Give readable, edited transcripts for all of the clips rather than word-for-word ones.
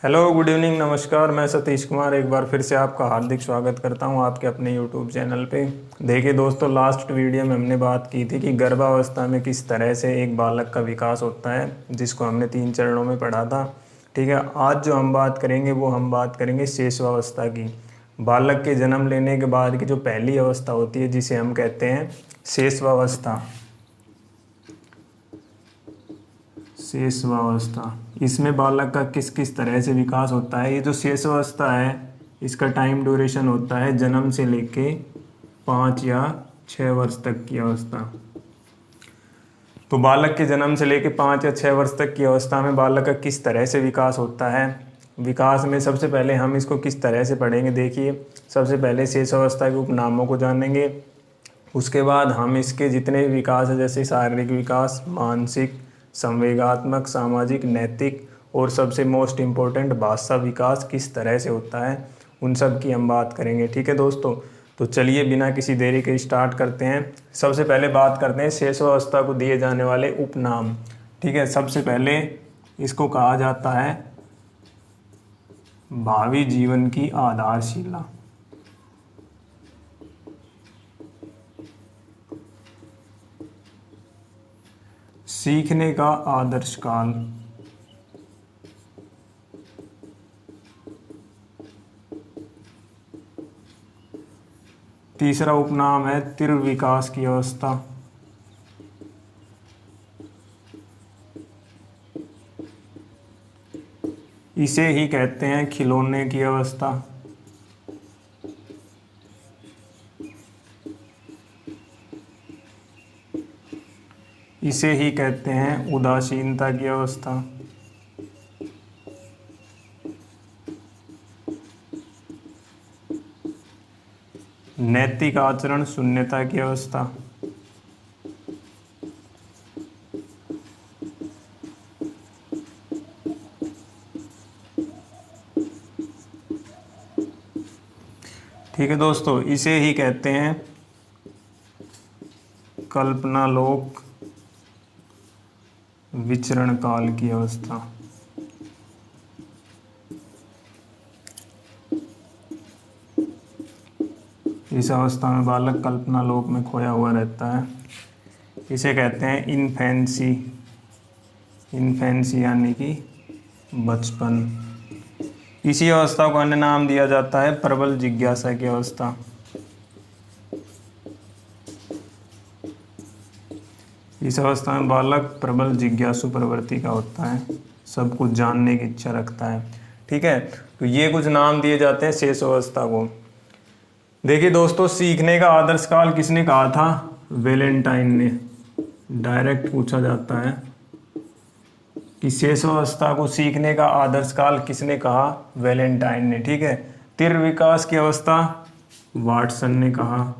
Hello, good evening, नमस्कार। मैं सतीश कुमार एक बार फिर से आपका हार्दिक स्वागत करता हूं आपके अपने यूट्यूब चैनल पे। देखिए दोस्तों, लास्ट वीडियो में हमने बात की थी कि गर्भावस्था में किस तरह से एक बालक का विकास होता है, जिसको हमने 3 चरणों में पढ़ा था। ठीक है, आज जो हम बात करेंगे वो हम बात करेंगे शेषवावस्था की। बालक के जन्म लेने के बाद की जो पहली अवस्था होती है, जिसे हम कहते हैं शेषवावस्था। शेषवावस्था, इसमें बालक का किस किस तरह से विकास होता है। ये जो शेषावस्था है, इसका टाइम ड्यूरेशन होता है जन्म से लेके 5 या 6 वर्ष तक की अवस्था। तो बालक के जन्म से लेके 5 या 6 वर्ष तक की अवस्था में बालक का किस तरह से विकास होता है। विकास में सबसे पहले हम इसको किस तरह से पढ़ेंगे। देखिए, सबसे पहले शेषावस्था के उपनामों को जानेंगे। उसके बाद हम इसके जितने भी विकास है, जैसे शारीरिक विकास, मानसिक, संवेगात्मक, सामाजिक, नैतिक और सबसे मोस्ट इम्पोर्टेंट भाषा विकास किस तरह से होता है, उन सब की हम बात करेंगे। ठीक है दोस्तों, तो चलिए बिना किसी देरी के स्टार्ट करते हैं। सबसे पहले बात करते हैं शेषावस्था को दिए जाने वाले उपनाम। ठीक है, सबसे पहले इसको कहा जाता है भावी जीवन की आधारशिला। सीखने का आदर्श काल। तीसरा उपनाम है तीव्र विकास की अवस्था। इसे ही कहते हैं खिलौने की अवस्था। इसे ही कहते हैं उदासीनता की अवस्था। नैतिक आचरण शून्यता की अवस्था। ठीक है दोस्तों, इसे ही कहते हैं कल्पनालोक विचरण काल की अवस्था। इस अवस्था में बालक कल्पनालोक में खोया हुआ रहता है। इसे कहते हैं इन्फेंसी। इन्फेंसी यानी कि बचपन। इसी अवस्था को अन्य नाम दिया जाता है प्रबल जिज्ञासा की अवस्था। इस अवस्था में बालक प्रबल जिज्ञासु प्रवृत्ति का होता है, सब कुछ जानने की इच्छा रखता है। ठीक है, तो ये कुछ नाम दिए जाते हैं शेष अवस्था को। देखिए दोस्तों, सीखने का आदर्श काल किसने कहा था? वैलेंटाइन ने। डायरेक्ट पूछा जाता है कि शेषावस्था को सीखने का आदर्श काल किसने कहा? वैलेंटाइन ने। ठीक है, तीव्र विकास की अवस्था वाटसन ने कहा,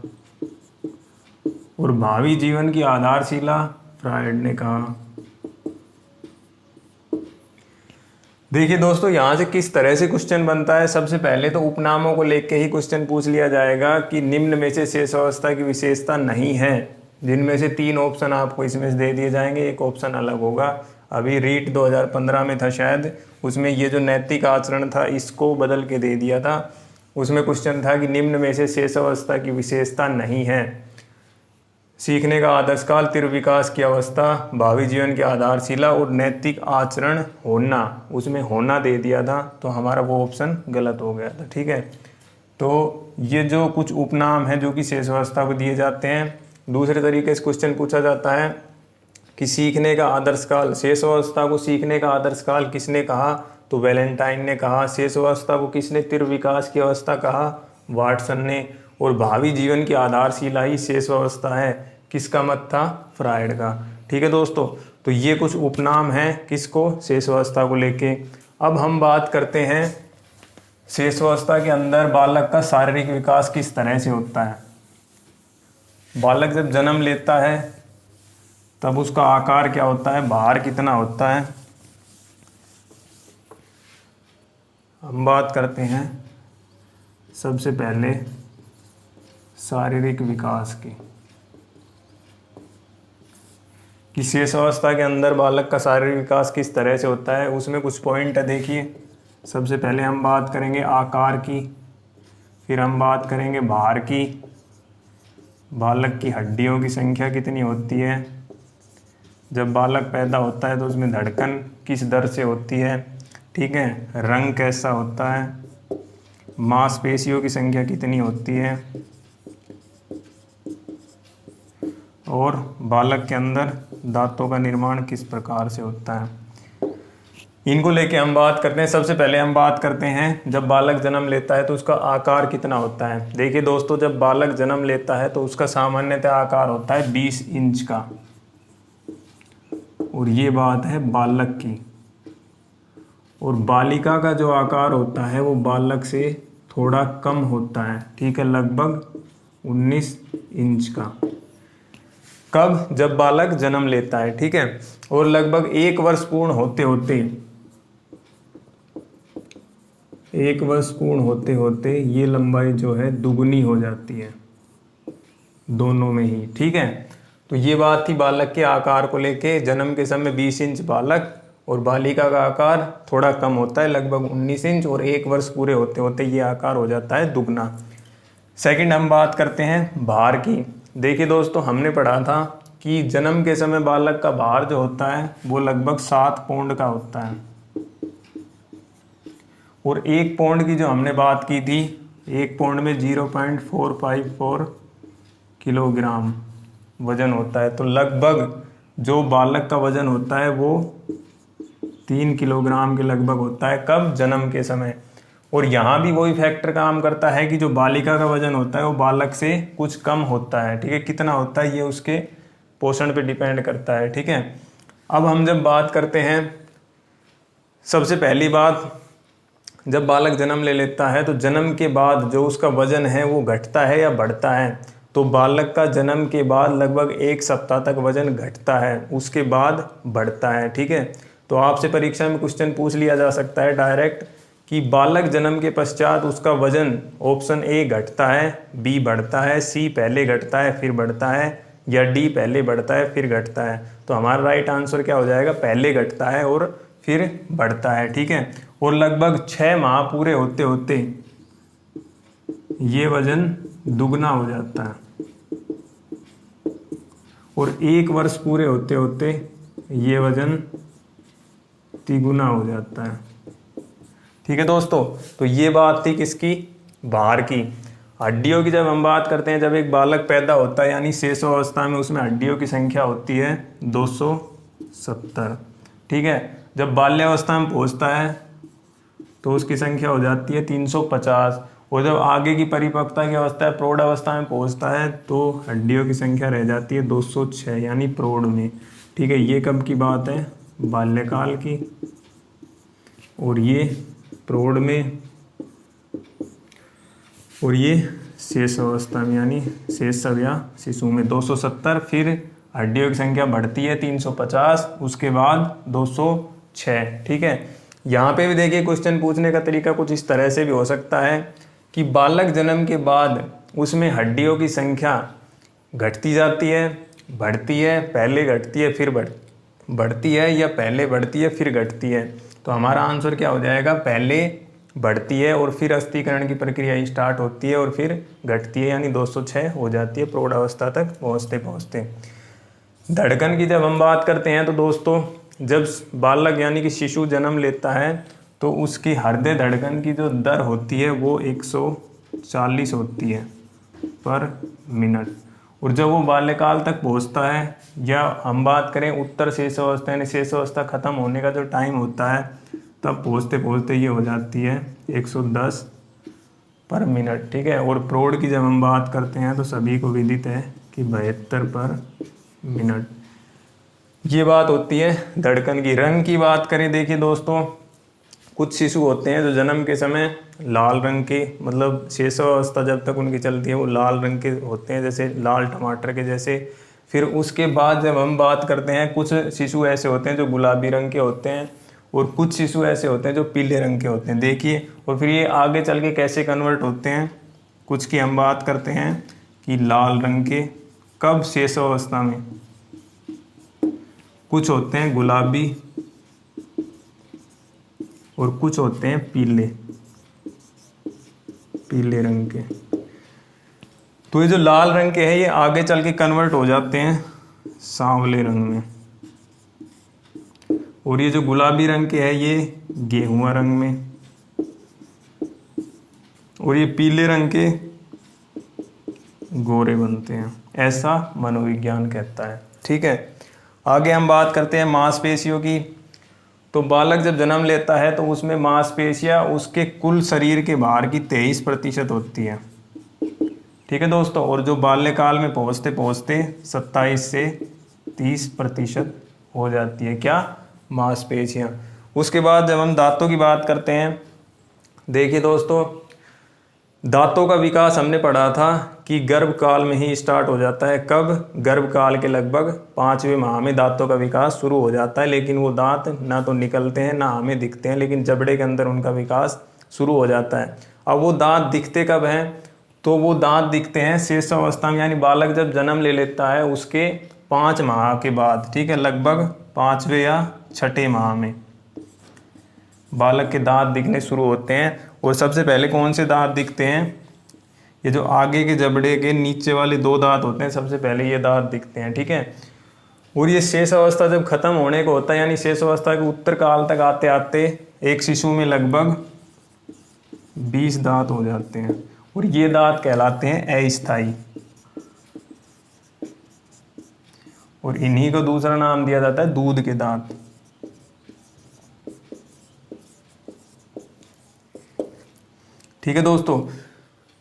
और भावी जीवन की आधारशिला फ्रायड ने कहा। देखिए दोस्तों, यहाँ से किस तरह से क्वेश्चन बनता है। सबसे पहले तो उपनामों को लेके ही क्वेश्चन पूछ लिया जाएगा कि निम्न में से शेषावस्था की विशेषता नहीं है, जिनमें से 3 ऑप्शन आपको इसमें से दे दिए जाएंगे, एक ऑप्शन अलग होगा। अभी रीट 2015 में था शायद, उसमें ये जो नैतिक आचरण था इसको बदल के दे दिया था। उसमें क्वेश्चन था कि निम्न में से शेषावस्था की विशेषता नहीं है। सीखने का आदर्श काल, तीव्र विकास की अवस्था, भावी जीवन की आधारशिला और नैतिक आचरण होना, उसमें होना दे दिया था, तो हमारा वो ऑप्शन गलत हो गया था। ठीक है, तो ये जो कुछ उपनाम हैं जो कि शेषावस्था को दिए जाते हैं। दूसरे तरीके से क्वेश्चन पूछा जाता है कि सीखने का आदर्श काल, शेषावस्था को सीखने का आदर्श काल किसने कहा? तो वैलेंटाइन ने कहा। शेषावस्था को किसने तीव्र विकास की अवस्था कहा? वाटसन ने। और भावी जीवन की आधारशिला ही शेषावस्था है, किसका मत था? फ्रायड का। ठीक है दोस्तों, तो ये कुछ उपनाम हैं किसको? शेषावस्था को लेके। अब हम बात करते हैं शेषावस्था के अंदर बालक का शारीरिक विकास किस तरह से होता है। बालक जब जन्म लेता है तब उसका आकार क्या होता है, भार कितना होता है। हम बात करते हैं सबसे पहले शारीरिक विकास की, कि शेष अवस्था के अंदर बालक का शारीरिक विकास किस तरह से होता है। उसमें कुछ पॉइंट है, देखिए। सबसे पहले हम बात करेंगे आकार की, फिर हम बात करेंगे भार की, बालक की हड्डियों की संख्या कितनी होती है, जब बालक पैदा होता है तो उसमें धड़कन किस दर से होती है, ठीक है, रंग कैसा होता है, मांसपेशियों की संख्या कितनी होती है, और बालक के अंदर दांतों का निर्माण किस प्रकार से होता है। इनको लेके हम बात करते हैं। सबसे पहले हम बात करते हैं जब बालक जन्म लेता है तो उसका आकार कितना होता है। देखिए दोस्तों, जब बालक जन्म लेता है तो उसका सामान्यतः आकार होता है 20 इंच का, और ये बात है बालक की। और बालिका का जो आकार होता है वो बालक से थोड़ा कम होता है, ठीक है, लगभग 19 इंच का। कब? जब बालक जन्म लेता है, ठीक है। और लगभग 1 वर्ष पूर्ण होते होते, 1 वर्ष पूर्ण होते होते ये लंबाई जो है दुगनी हो जाती है दोनों में ही, ठीक है। तो ये बात थी बालक के आकार को लेके। जन्म के समय 20 इंच बालक और बालिका का आकार थोड़ा कम होता है, लगभग 19 इंच, और 1 वर्ष पूरे होते होते ये आकार हो जाता है दुगना। सेकंड हम बात करते हैं भार की। देखिए दोस्तों, हमने पढ़ा था कि जन्म के समय बालक का भार जो होता है वो लगभग 7 पौंड का होता है, और 1 पौंड की जो हमने बात की थी, 1 पौंड में 0.454 किलोग्राम वजन होता है। तो लगभग जो बालक का वजन होता है वो 3 किलोग्राम के लगभग होता है। कब? जन्म के समय। और यहाँ भी वही फैक्टर काम करता है कि जो बालिका का वजन होता है वो बालक से कुछ कम होता है, ठीक है। कितना होता है ये उसके पोषण पे डिपेंड करता है, ठीक है। अब हम जब बात करते हैं, सबसे पहली बात, जब बालक जन्म ले लेता है तो जन्म के बाद जो उसका वजन है वो घटता है या बढ़ता है। तो बालक का जन्म के बाद लगभग 1 सप्ताह तक वजन घटता है, उसके बाद बढ़ता है, ठीक है। तो आपसे परीक्षा में क्वेश्चन पूछ लिया जा सकता है डायरेक्ट कि बालक जन्म के पश्चात उसका वजन ऑप्शन ए घटता है, बी बढ़ता है, सी पहले घटता है फिर बढ़ता है, या डी पहले बढ़ता है फिर घटता है। तो हमारा राइट आंसर क्या हो जाएगा? पहले घटता है और फिर बढ़ता है, ठीक है। और लगभग 6 माह पूरे होते होते ये वजन दुगना हो जाता है, और 1 वर्ष पूरे होते होते ये वजन तिगुना हो जाता है, ठीक है दोस्तों। तो ये बात थी किसकी? भार की। हड्डियों की जब हम बात करते हैं, जब एक बालक पैदा होता है यानी शेषो अवस्था में, उसमें हड्डियों की संख्या होती है 270, ठीक है। जब बाल्यावस्था में पहुंचता है तो उसकी संख्या हो जाती है 350, और जब आगे की परिपक्वता की अवस्था है, प्रौढ़ अवस्था में पहुंचता है, तो हड्डियों की संख्या रह जाती है 206, यानी प्रौढ़ में, ठीक है। ये कब की बात है? बाल्यकाल की। और ये प्रौढ़ में, और ये शेष अवस्था में यानी शैशव या शिशु में 270। फिर हड्डियों की संख्या बढ़ती है 350, उसके बाद 206, ठीक है। यहाँ पे भी देखिए क्वेश्चन पूछने का तरीका कुछ इस तरह से भी हो सकता है कि बालक जन्म के बाद उसमें हड्डियों की संख्या घटती जाती है, बढ़ती है, पहले घटती है फिर बढ़ती है, या पहले बढ़ती है फिर घटती है। तो हमारा आंसर क्या हो जाएगा? पहले बढ़ती है और फिर अस्थीकरण की प्रक्रिया स्टार्ट होती है और फिर घटती है, यानी 206 हो जाती है प्रौढ़ अवस्था तक पहुँचते पहुँचते। धड़कन की जब हम बात करते हैं तो दोस्तों, जब बालक यानी कि शिशु जन्म लेता है तो उसकी हृदय धड़कन की जो दर होती है वो 140 होती है पर मिनट। और जब वो बाल्यकाल तक पहुंचता है, या हम बात करें उत्तर शेषावस्था यानी शेषावस्था खत्म होने का जो टाइम होता है, तब पहुंचते पहुंचते ये हो जाती है 110 पर मिनट, ठीक है। और प्रौढ़ की जब हम बात करते हैं तो सभी को विदित है कि 72 पर मिनट। ये बात होती है धड़कन की। रंग की बात करें, देखिए दोस्तों, कुछ शिशु होते हैं जो जन्म के समय लाल रंग के, मतलब शेषावस्था जब तक उनकी चलती है वो लाल रंग के होते हैं, जैसे लाल टमाटर के जैसे। फिर उसके बाद जब हम बात करते हैं, कुछ शिशु ऐसे होते हैं जो गुलाबी रंग के होते हैं, और कुछ शिशु ऐसे होते हैं जो पीले रंग के होते हैं, देखिए। और फिर ये आगे चल के कैसे कन्वर्ट होते हैं, कुछ की हम बात करते हैं कि लाल रंग के, कब? शेषावस्था में। कुछ होते हैं गुलाबी, और कुछ होते हैं पीले, पीले रंग के। तो ये जो लाल रंग के हैं ये आगे चल के कन्वर्ट हो जाते हैं सांवले रंग में, और ये जो गुलाबी रंग के है ये गेहुआ रंग में, और ये पीले रंग के गोरे बनते हैं, ऐसा मनोविज्ञान कहता है। ठीक है, आगे हम बात करते हैं मांसपेशियों की। तो बालक जब जन्म लेता है तो उसमें मांसपेशियां उसके कुल शरीर के भार की 23% होती है। ठीक है दोस्तों, और जो बाल्यकाल में पहुंचते पहुंचते 27 से 30% हो जाती है क्या, मांसपेशियां। उसके बाद जब हम दांतों की बात करते हैं, देखिए दोस्तों, दांतों का विकास हमने पढ़ा था कि गर्भकाल में ही स्टार्ट हो जाता है। कब, गर्भकाल के लगभग 5वें माह में दांतों का विकास शुरू हो जाता है, लेकिन वो दांत ना तो निकलते हैं ना हमें दिखते हैं, लेकिन जबड़े के अंदर उनका विकास शुरू हो जाता है। अब वो दांत दिखते कब हैं, तो वो दांत दिखते हैं शिशुअवस्था में, यानी बालक जब जन्म ले लेता है उसके 5 माह के बाद। ठीक है, लगभग 5वें या 6ठे माह में बालक के दांत दिखने शुरू होते हैं। और सबसे पहले कौन से दांत दिखते हैं, ये जो आगे के जबड़े के नीचे वाले 2 दांत होते हैं, सबसे पहले ये दांत दिखते हैं। ठीक है, और ये शेष अवस्था जब खत्म होने को होता है, यानी शेष अवस्था के उत्तर काल तक आते आते एक शिशु में लगभग 20 दांत हो जाते हैं, और ये दांत कहलाते हैं अस्थायी, और इन्हीं को दूसरा नाम दिया जाता है दूध के दांत। ठीक है दोस्तों,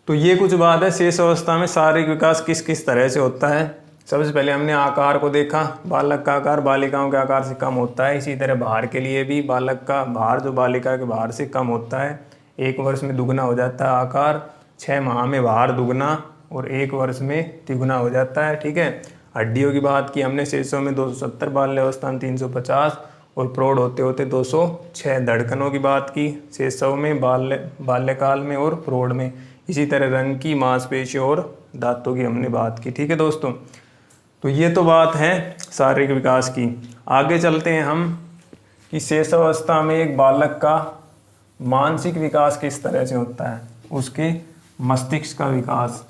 तो ये कुछ बात है शेष अवस्था में शारीरिक विकास किस किस तरह से होता है। सबसे पहले हमने आकार को देखा, बालक का आकार बालिकाओं के आकार से कम होता है। इसी तरह भार के लिए भी बालक का भार जो बालिका के भार से कम होता है, 1 वर्ष में दुगना हो जाता है आकार, 6 माह में भार दुगना, और 1 वर्ष में तिगुना हो जाता है। ठीक है, हड्डियों की बात की हमने, शेषों में 270, बाल्यावस्था में 350, और प्रौढ़ होते होते 206। धड़कनों की बात की शेषों में, बाल्यकाल में और प्रौढ़ में। इसी तरह रंग की, मांसपेशियों और दांतों की हमने बात की। ठीक है दोस्तों, तो ये तो बात है शारीरिक विकास की। आगे चलते हैं हम कि शेषावस्था में एक बालक का मानसिक विकास किस तरह से होता है, उसके मस्तिष्क का विकास।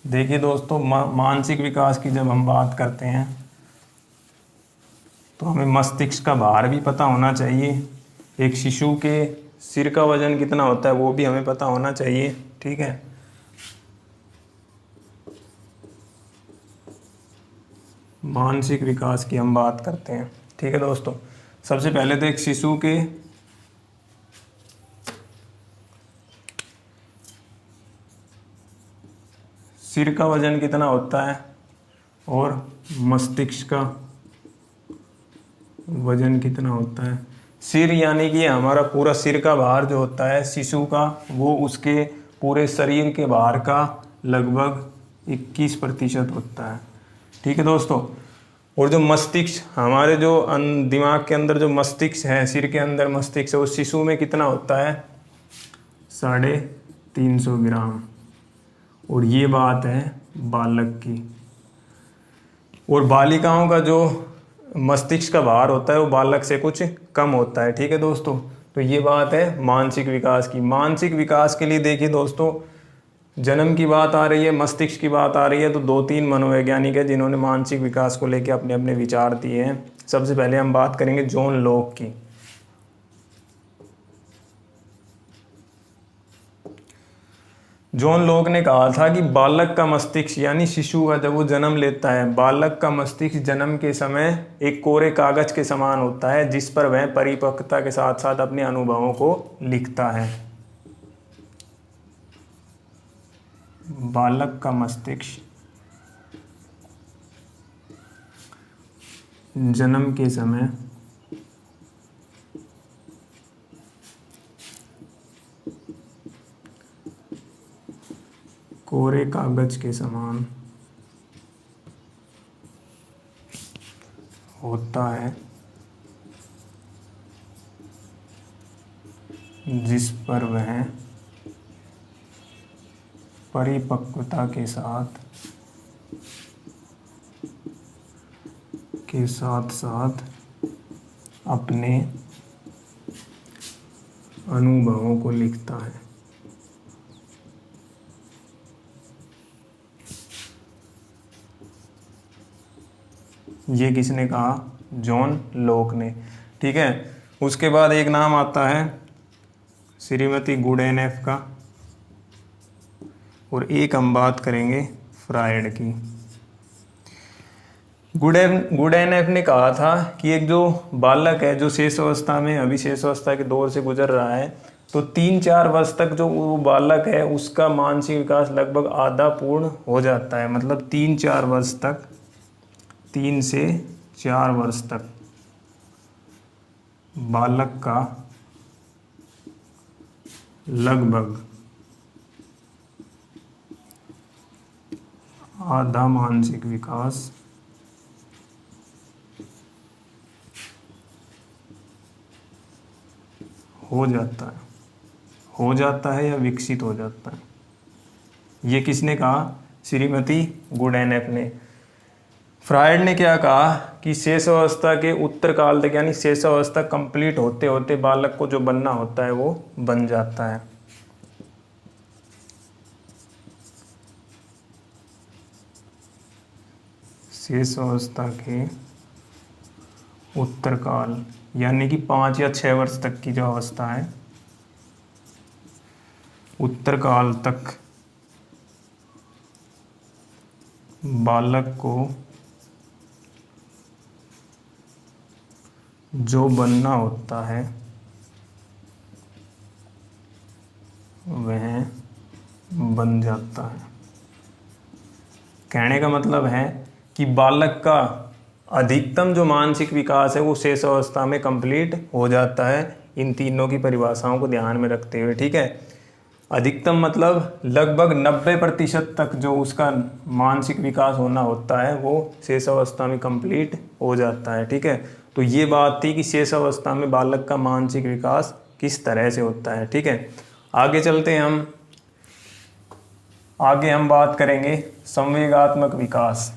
देखिए दोस्तों, मानसिक विकास की जब हम बात करते हैं तो हमें मस्तिष्क का भार भी पता होना चाहिए, एक शिशु के सिर का वजन कितना होता है वो भी हमें पता होना चाहिए। ठीक है, मानसिक विकास की हम बात करते हैं। ठीक है दोस्तों, सबसे पहले तो एक शिशु के सिर का वजन कितना होता है और मस्तिष्क का वजन कितना होता है। सिर यानी कि हमारा पूरा सिर का भार जो होता है शिशु का, वो उसके पूरे शरीर के भार का लगभग 21% होता है। ठीक है दोस्तों, और जो मस्तिष्क, हमारे जो दिमाग के अंदर जो मस्तिष्क है, सिर के अंदर मस्तिष्क है, वो शिशु में कितना होता है, 350 ग्राम। और ये बात है बालक की। और बालिकाओं का जो मस्तिष्क का भार होता है वो बालक से कुछ कम होता है। ठीक है दोस्तों, तो ये बात है मानसिक विकास की। मानसिक विकास के लिए देखिए दोस्तों, जन्म की बात आ रही है, मस्तिष्क की बात आ रही है, तो 2-3 मनोवैज्ञानिक है जिन्होंने मानसिक विकास को लेकर अपने अपने विचार दिए हैं। सबसे पहले हम बात करेंगे जॉन लॉक की। जॉन लॉक ने कहा था कि बालक का मस्तिष्क यानी शिशु का जब वो जन्म लेता है, बालक का मस्तिष्क जन्म के समय एक कोरे कागज के समान होता है, जिस पर वह परिपक्वता के साथ साथ अपने अनुभवों को लिखता है। बालक का मस्तिष्क जन्म के समय कोरे कागज के समान होता है, जिस पर वह परिपक्वता के साथ के साथ साथ अपने अनुभवों को लिखता है। ये किसने कहा? जॉन लॉक ने। ठीक है, उसके बाद एक नाम आता है श्रीमती गुडेनफ का, और एक हम बात करेंगे फ्रायड की। गुडेनफ ने कहा था कि एक जो बालक है जो शेष अवस्था में, अभी शेष अवस्था के दौर से गुजर रहा है, तो 3-4 वर्ष तक जो वो बालक है उसका मानसिक विकास लगभग आधा पूर्ण हो जाता है। मतलब 3-4 वर्ष तक, 3 से 4 वर्ष तक बालक का लगभग आधा मानसिक विकास हो जाता है या विकसित हो जाता है। ये किसने कहा? श्रीमती गुडेनफ ने। फ्रायड ने क्या कहा कि शेष अवस्था के उत्तर काल तक, यानी शेष अवस्था कंप्लीट होते होते बालक को जो बनना होता है वो बन जाता है। शेष अवस्था के उत्तर काल यानी कि 5 या 6 वर्ष तक की जो अवस्था है, उत्तर काल तक बालक को जो बनना होता है वह बन जाता है। कहने का मतलब है कि बालक का अधिकतम जो मानसिक विकास है वो शेष अवस्था में कंप्लीट हो जाता है, इन तीनों की परिभाषाओं को ध्यान में रखते हुए। ठीक है, अधिकतम मतलब लगभग 90% तक जो उसका मानसिक विकास होना होता है वो शेष अवस्था में कंप्लीट हो जाता है। ठीक है, तो ये बात थी कि शेष अवस्था में बालक का मानसिक विकास किस तरह से होता है। ठीक है, आगे चलते हैं हम। आगे हम बात करेंगे संवेगात्मक विकास।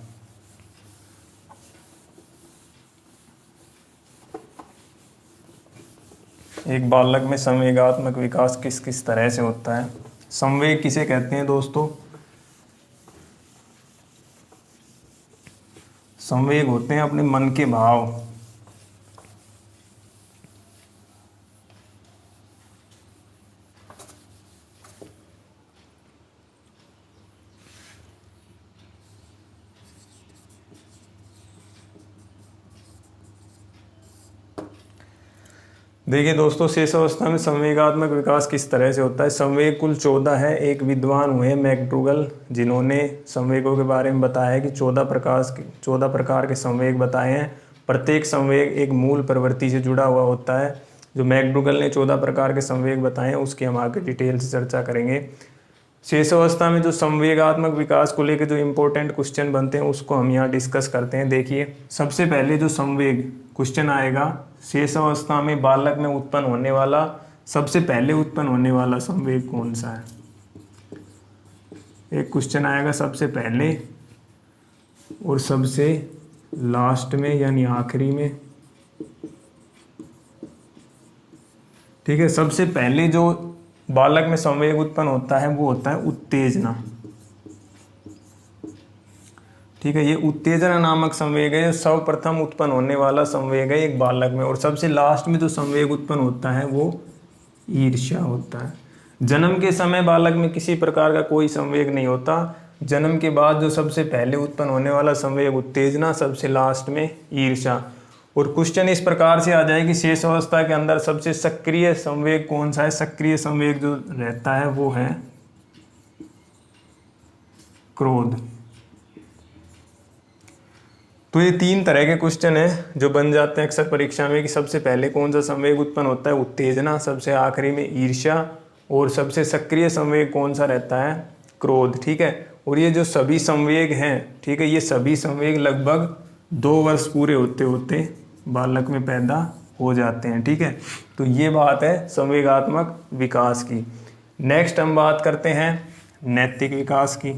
एक बालक में संवेगात्मक विकास किस किस तरह से होता है। संवेग किसे कहते हैं दोस्तों? संवेग होते हैं अपने मन के भाव। देखिए दोस्तों, शेष अवस्था में संवेगात्मक विकास किस तरह से होता है। संवेग कुल 14 है। एक विद्वान हुए मैकडूगल, जिन्होंने संवेगों के बारे में बताया है कि 14 प्रकार के संवेग बताए हैं। प्रत्येक संवेग एक मूल प्रवृत्ति से जुड़ा हुआ होता है। जो मैकडूगल ने 14 प्रकार के संवेग बताए हैं उसकी हम आगे डिटेल से चर्चा करेंगे। शेष अवस्था में जो संवेगात्मक विकास को लेकर जो इम्पोर्टेंट क्वेश्चन बनते हैं उसको हम यहाँ डिस्कस करते हैं। देखिए, सबसे पहले जो संवेग क्वेश्चन आएगा, शेष अवस्था में बालक में उत्पन्न होने वाला, सबसे पहले उत्पन्न होने वाला संवेग कौन सा है। एक क्वेश्चन आएगा सबसे पहले और सबसे लास्ट में यानी आखिरी में। ठीक है, सबसे पहले जो बालक में संवेग उत्पन्न होता है वो होता है उत्तेजना। ठीक है, ये उत्तेजना नामक संवेग है, सर्वप्रथम उत्पन्न होने वाला संवेग है एक बालक में। और सबसे लास्ट में जो संवेग उत्पन्न होता है वो ईर्ष्या होता है। जन्म के समय बालक में किसी प्रकार का कोई संवेग नहीं होता। जन्म के बाद जो सबसे पहले उत्पन्न होने वाला संवेग उत्तेजना, सबसे लास्ट में ईर्ष्या। और क्वेश्चन इस प्रकार से आ जाए कि शेष अवस्था के अंदर सबसे सक्रिय संवेग कौन सा है। सक्रिय संवेग जो रहता है वो है क्रोध। तो ये 3 तरह के क्वेश्चन हैं जो बन जाते हैं अक्सर परीक्षा में कि सबसे पहले कौन सा संवेग उत्पन्न होता है, उत्तेजना, सबसे आखिरी में ईर्ष्या, और सबसे सक्रिय संवेग कौन सा रहता है, क्रोध। ठीक है, और ये जो सभी संवेग हैं, ठीक है, ये सभी संवेग लगभग 2 वर्ष पूरे होते होते बालक में पैदा हो जाते हैं। ठीक है, तो ये बात है संवेगात्मक विकास की। नेक्स्ट हम बात करते हैं नैतिक विकास की।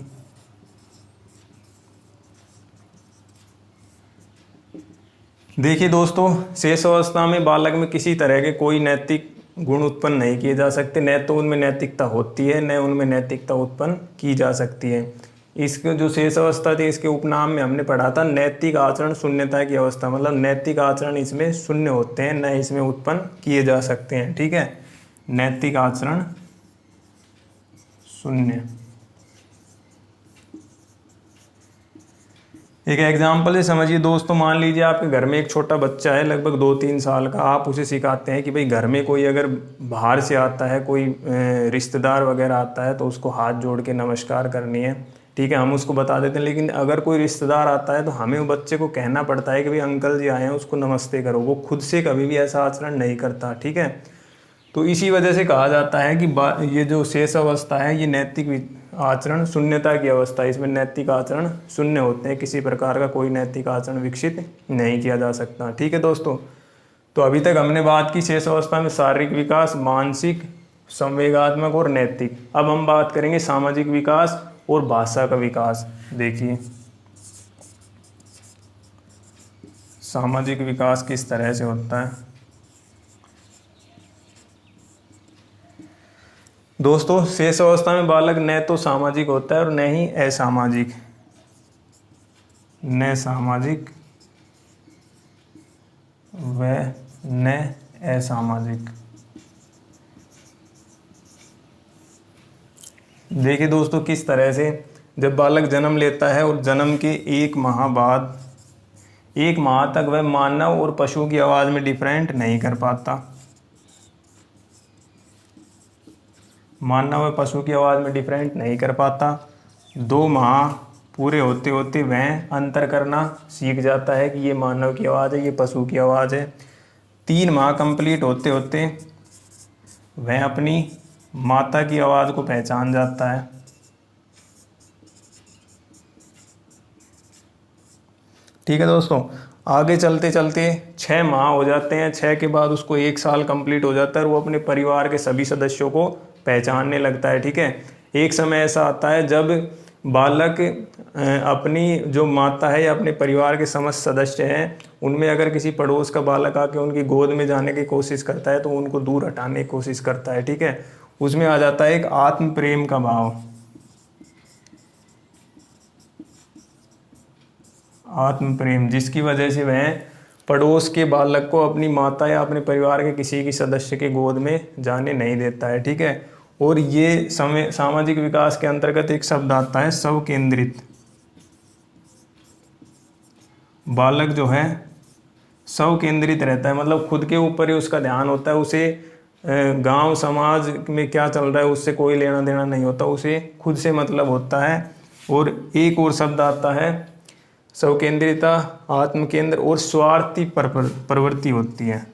देखिए दोस्तों, शेष अवस्था में बालक में किसी तरह के कोई नैतिक गुण उत्पन्न नहीं किए जा सकते, न तो उनमें नैतिकता होती है न उनमें नैतिकता उत्पन्न की जा सकती है। इसके जो शेष अवस्था थी इसके उपनाम में हमने पढ़ा था नैतिक आचरण शून्यता की अवस्था, मतलब नैतिक आचरण इसमें शून्य होते हैं, न इसमें उत्पन्न किए जा सकते हैं। ठीक है, नैतिक आचरण शून्य। एक एग्जाम्पल से समझिए दोस्तों, मान लीजिए आपके घर में एक छोटा बच्चा है लगभग 2-3 साल का, आप उसे सिखाते हैं कि भाई घर में कोई अगर बाहर से आता है, कोई रिश्तेदार वगैरह आता है तो उसको हाथ जोड़ के नमस्कार करनी है। ठीक है, हम उसको बता देते हैं, लेकिन अगर कोई रिश्तेदार आता है तो हमें वो बच्चे को कहना पड़ता है कि भाई अंकल जी आए हैं, उसको नमस्ते करो। वो खुद से कभी भी ऐसा आचरण नहीं करता। ठीक है, तो इसी वजह से कहा जाता है कि ये जो शेष अवस्था है ये नैतिक आचरण शून्यता की अवस्था है, इसमें नैतिक आचरण शून्य होते हैं, किसी प्रकार का कोई नैतिक आचरण विकसित नहीं किया जा सकता। ठीक है दोस्तों, तो अभी तक हमने बात की शेष अवस्था में शारीरिक विकास, मानसिक, संवेगात्मक और नैतिक। अब हम बात करेंगे सामाजिक विकास और भाषा का विकास। देखिए सामाजिक विकास किस तरह से होता है। दोस्तों, शेष अवस्था में बालक न तो सामाजिक होता है और न ही असामाजिक, न सामाजिक व न असामाजिक। देखिए दोस्तों, किस तरह से जब बालक जन्म लेता है और जन्म के 1 माह बाद 1 माह तक वह मानव और पशु की आवाज़ में डिफरेंट नहीं कर पाता। मानव व पशु की आवाज़ में डिफरेंट नहीं कर पाता। 2 माह पूरे होते होते वह अंतर करना सीख जाता है कि ये मानव की आवाज़ है, ये पशु की आवाज़ है। 3 माह कंप्लीट होते होते वह अपनी माता की आवाज़ को पहचान जाता है। ठीक है दोस्तों, आगे चलते चलते 6 माह हो जाते हैं। 6 के बाद उसको 1 साल कंप्लीट हो जाता है और वो अपने परिवार के सभी सदस्यों को पहचानने लगता है। ठीक है, एक समय ऐसा आता है जब बालक अपनी जो माता है या अपने परिवार के समस्त सदस्य हैं उनमें अगर किसी पड़ोस का बालक आके उनकी गोद में जाने की कोशिश करता है तो उनको दूर हटाने की कोशिश करता है। ठीक है, उसमें आ जाता है एक आत्म प्रेम का भाव। आत्म प्रेम, जिसकी वजह से वह पड़ोस के बालक को अपनी माता या अपने परिवार के किसी की सदस्य के गोद में जाने नहीं देता है। ठीक है, और ये सामाजिक विकास के अंतर्गत एक शब्द आता है स्वकेंद्रित। बालक जो है स्वकेंद्रित रहता है, मतलब खुद के ऊपर ही उसका ध्यान होता है। उसे गांव समाज में क्या चल रहा है उससे कोई लेना देना नहीं होता, उसे खुद से मतलब होता है। और एक और शब्द आता है स्वकेंद्रिता, आत्मकेंद्र और स्वार्थी प्रवृत्ति होती है।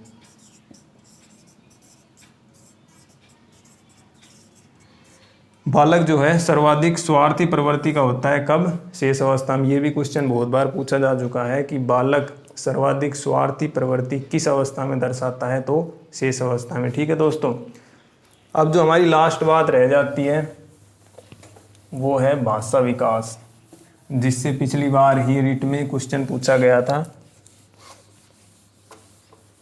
बालक जो है सर्वाधिक स्वार्थी प्रवृत्ति का होता है कब? शेष अवस्था में। ये भी क्वेश्चन बहुत बार पूछा जा चुका है कि बालक सर्वाधिक स्वार्थी प्रवृत्ति किस अवस्था में दर्शाता है, तो शेष अवस्था में। ठीक है दोस्तों, अब जो हमारी लास्ट बात रह जाती है वो है भाषा विकास, जिससे पिछली बार ही रिट में क्वेश्चन पूछा गया था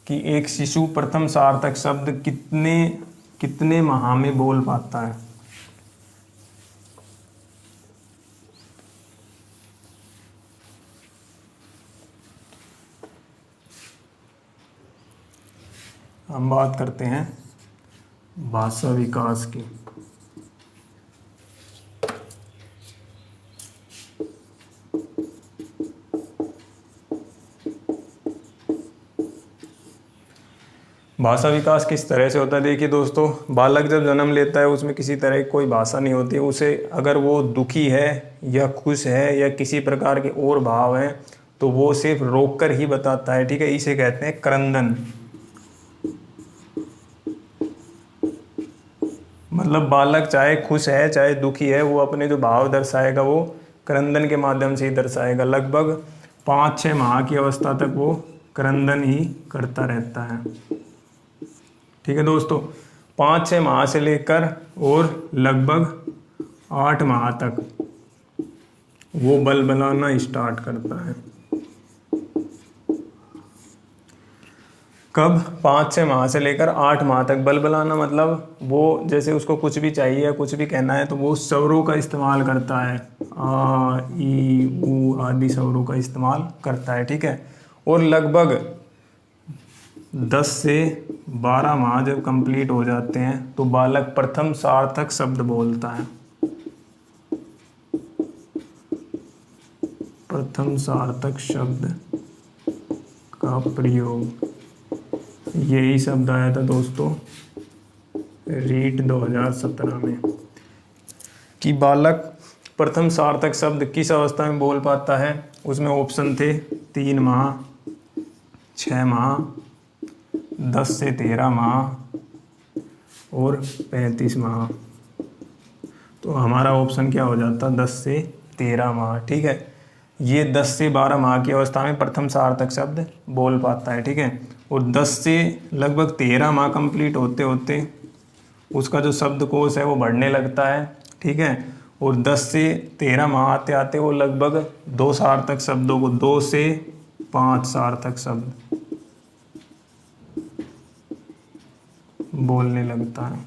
कि एक शिशु प्रथम सार्थक शब्द कितने माह में बोल पाता है। हम बात करते हैं भाषा विकास की। भाषा विकास किस तरह से होता है? देखिए दोस्तों, बालक जब जन्म लेता है उसमें किसी तरह की कोई भाषा नहीं होती। उसे अगर वो दुखी है या खुश है या किसी प्रकार के और भाव हैं तो वो सिर्फ रोक कर ही बताता है। ठीक है, इसे कहते हैं क्रंदन। मतलब बालक चाहे खुश है चाहे दुखी है, वो अपने जो भाव दर्शाएगा वो क्रंदन के माध्यम से ही दर्शाएगा। लगभग 5-6 माह की अवस्था तक वो क्रंदन ही करता रहता है। ठीक है दोस्तों, 5-6 माह से लेकर और लगभग 8 माह तक वो बलबलाना स्टार्ट करता है। कब? 5-6 माह से लेकर 8 माह तक। बलबलाना मतलब वो जैसे उसको कुछ भी चाहिए या कुछ भी कहना है तो वो स्वरों का इस्तेमाल करता है, आ ई ऊ आदि स्वरों का इस्तेमाल करता है, ठीक है। और लगभग 10 से 12 माह जब कंप्लीट हो जाते हैं तो बालक प्रथम सार्थक शब्द बोलता है। प्रथम सार्थक शब्द का प्रयोग, यही शब्द आया था दोस्तों रीट 2017 में कि बालक प्रथम सार्थक शब्द किस अवस्था में बोल पाता है। उसमें ऑप्शन थे 3 माह, 6 माह, 10 से 13 माह और 35 माह। तो हमारा ऑप्शन क्या हो जाता? 10 से 13 माह, ठीक है। ये 10 से 12 माह की अवस्था में प्रथम सार्थक शब्द बोल पाता है, ठीक है। और 10 से लगभग 13 माह कंप्लीट होते होते उसका जो शब्दकोश है वो बढ़ने लगता है, ठीक है। और 10 से 13 माह आते आते वो लगभग 2 सार्थक शब्दों को, 2 से 5 सार्थक शब्द बोलने लगता है।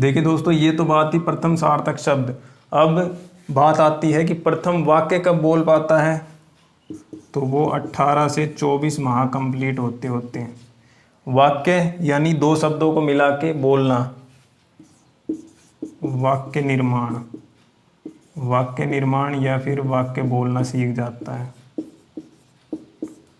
देखिए दोस्तों, ये तो बात ही प्रथम सार्थक शब्द। अब बात आती है कि प्रथम वाक्य कब बोल पाता है, तो वो 18 से 24 माह कंप्लीट होते होते हैं। वाक्य यानी 2 शब्दों को मिला के बोलना, वाक्य निर्माण, वाक्य निर्माण या फिर वाक्य बोलना सीख जाता है।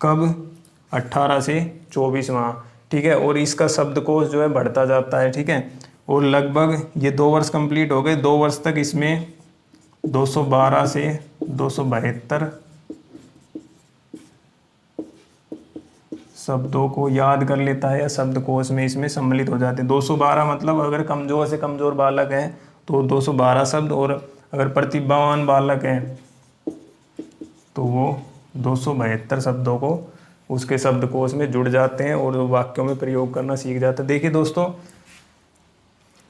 कब? 18 से 24 माह, ठीक है। और इसका शब्दकोश जो है बढ़ता जाता है, ठीक है। और लगभग ये 2 वर्ष कंप्लीट हो गए। 2 वर्ष तक इसमें 212 से 272 शब्दों को याद कर लेता है या शब्दकोश में इसमें सम्मिलित हो जाते हैं। 212 मतलब अगर कमज़ोर से कमज़ोर बालक है तो 212 शब्द, और अगर प्रतिभावान बालक है तो वो 272 शब्दों को उसके शब्दकोश में जुड़ जाते हैं और वाक्यों में प्रयोग करना सीख जाते हैं। देखिए दोस्तों,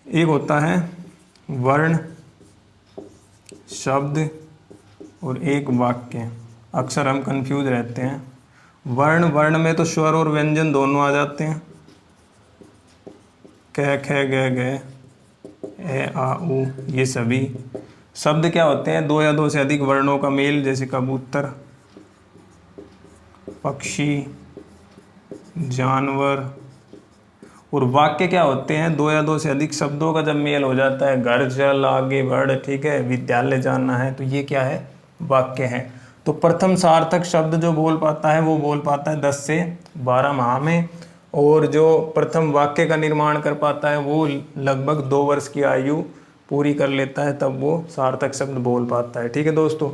एक होता है वर्ण, शब्द और एक वाक्य। अक्सर हम कंफ्यूज रहते हैं। वर्ण में तो स्वर और व्यंजन दोनों आ जाते हैं, क ख ग घ ए आ उ, ये सभी। शब्द क्या होते हैं? 2 या 2 से अधिक वर्णों का मेल, जैसे कबूतर, पक्षी, जानवर। और वाक्य क्या होते हैं? 2 या 2 से अधिक शब्दों का जब मेल हो जाता है, घर चल, आगे बढ़, ठीक है, विद्यालय जाना है, तो ये क्या है? वाक्य है। तो प्रथम सार्थक शब्द जो बोल पाता है वो बोल पाता है 10 से 12 माह में, और जो प्रथम वाक्य का निर्माण कर पाता है वो लगभग 2 वर्ष की आयु पूरी कर लेता है, तब वो सार्थक शब्द बोल पाता है, ठीक है दोस्तों।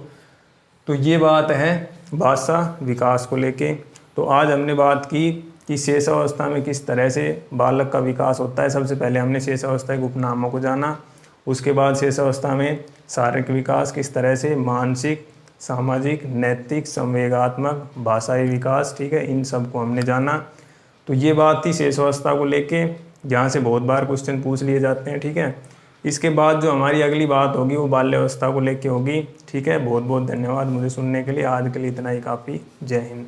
तो ये बात है भाषा विकास को लेके। तो आज हमने बात की कि शेष अवस्था में किस तरह से बालक का विकास होता है। सबसे पहले हमने शेष अवस्था के उपनामों को जाना, उसके बाद शेष अवस्था में शारीरिक विकास किस तरह से, मानसिक, सामाजिक, नैतिक, संवेगात्मक, भाषाई विकास, ठीक है, इन सब को हमने जाना। तो ये बात थी शेष अवस्था को लेके, जहाँ से बहुत बार क्वेश्चन पूछ लिए जाते हैं, ठीक है। इसके बाद जो हमारी अगली बात होगी वो बाल्यावस्था को लेके होगी, ठीक है। बहुत बहुत धन्यवाद मुझे सुनने के लिए। आज के लिए इतना ही काफ़ी। जय हिंद।